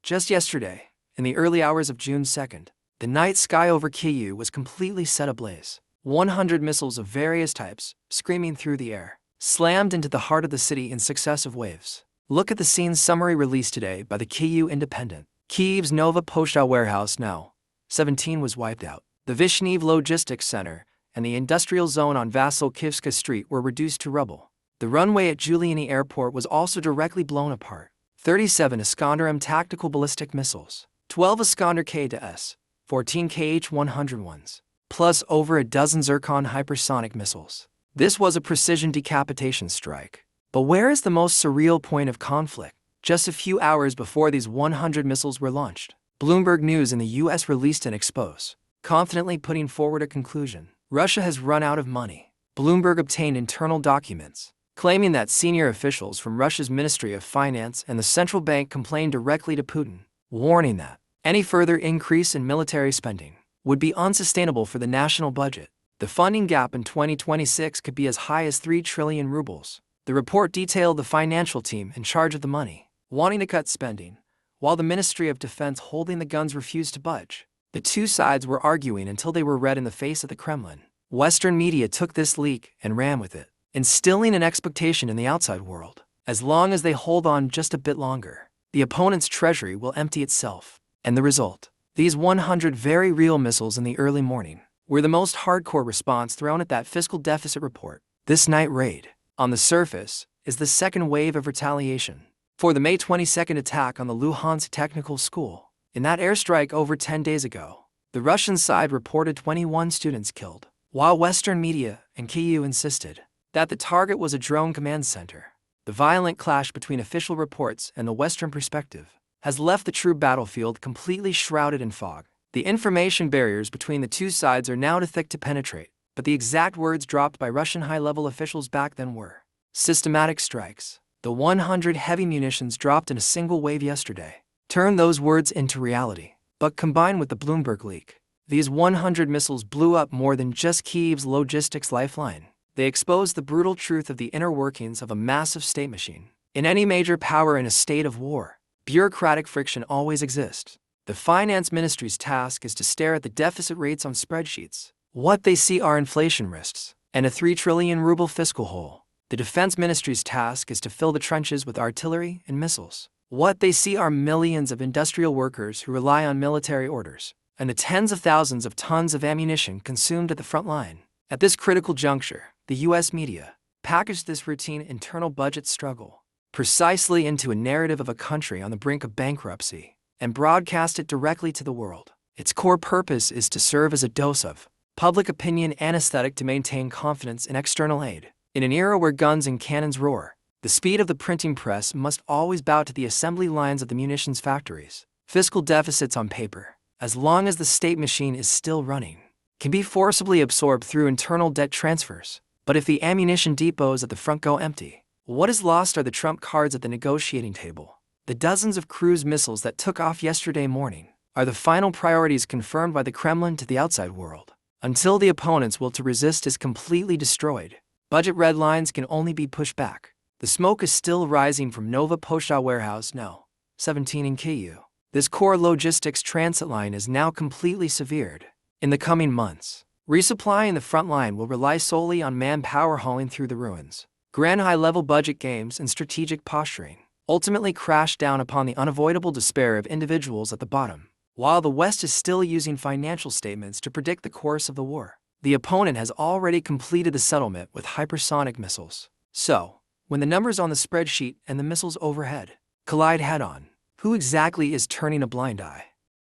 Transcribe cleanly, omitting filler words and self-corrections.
Just yesterday, in the early hours of June 2nd, the night sky over Kyiv was completely set ablaze. 100 missiles of various types, screaming through the air, slammed into the heart of the city in successive waves. Look at the scene's summary released today by the Kyiv Independent. Kyiv's Nova Poshta warehouse now, 17 was wiped out. The Vyshnev Logistics Center and the industrial zone on Vasilkivska Street were reduced to rubble. The runway at Giuliani Airport was also directly blown apart. 37 Iskander-M tactical ballistic missiles, 12 Iskander K-S, 14 Kh-101s, plus over a dozen Zircon hypersonic missiles. This was a precision decapitation strike. But where is the most surreal point of conflict? Just a few hours before these 100 missiles were launched, Bloomberg News in the US released an expose, confidently putting forward a conclusion. Russia has run out of money. Bloomberg obtained internal documents, claiming that senior officials from Russia's Ministry of Finance and the central bank complained directly to Putin, warning that any further increase in military spending would be unsustainable for the national budget. The funding gap in 2026 could be as high as 3 trillion rubles. The report detailed the financial team in charge of the money wanting to cut spending, while the Ministry of Defense holding the guns refused to budge. The two sides were arguing until they were red in the face at the Kremlin. Western media took this leak and ran with it, instilling an expectation in the outside world. As long as they hold on just a bit longer, the opponent's treasury will empty itself. And the result? These 100 very real missiles in the early morning were the most hardcore response thrown at that fiscal deficit report. This night raid, on the surface, is the second wave of retaliation for the May 22nd attack on the Luhansk Technical School. In that airstrike over 10 days ago, the Russian side reported 21 students killed, while Western media and Kyiv insisted that the target was a drone command center. The violent clash between official reports and the Western perspective has left the true battlefield completely shrouded in fog. The information barriers between the two sides are now too thick to penetrate, but the exact words dropped by Russian high-level officials back then were systematic strikes. The 100 heavy munitions dropped in a single wave yesterday turned those words into reality. But combined with the Bloomberg leak, these 100 missiles blew up more than just Kyiv's logistics lifeline. They exposed the brutal truth of the inner workings of a massive state machine. In any major power in a state of war, bureaucratic friction always exists. The finance ministry's task is to stare at the deficit rates on spreadsheets. What they see are inflation risks and a 3 trillion ruble fiscal hole. The defense ministry's task is to fill the trenches with artillery and missiles. What they see are millions of industrial workers who rely on military orders, and the tens of thousands of tons of ammunition consumed at the front line. At this critical juncture, the US media packaged this routine internal budget struggle precisely into a narrative of a country on the brink of bankruptcy and broadcast it directly to the world. Its core purpose is to serve as a dose of public opinion anesthetic to maintain confidence in external aid. In an era where guns and cannons roar, the speed of the printing press must always bow to the assembly lines of the munitions factories. Fiscal deficits on paper, as long as the state machine is still running, can be forcibly absorbed through internal debt transfers. But if the ammunition depots at the front go empty, what is lost are the trump cards at the negotiating table. The dozens of cruise missiles that took off yesterday morning are the final priorities confirmed by the Kremlin to the outside world. Until the opponent's will to resist is completely destroyed, budget red lines can only be pushed back. The smoke is still rising from Nova Poshta warehouse no. 17 in Kyiv. This core logistics transit line is now completely severed. In the coming months, resupplying the front line will rely solely on manpower hauling through the ruins. Grand high-level budget games and strategic posturing ultimately crash down upon the unavoidable despair of individuals at the bottom. While the West is still using financial statements to predict the course of the war, the opponent has already completed the settlement with hypersonic missiles. So, when the numbers on the spreadsheet and the missiles overhead collide head-on, who exactly is turning a blind eye?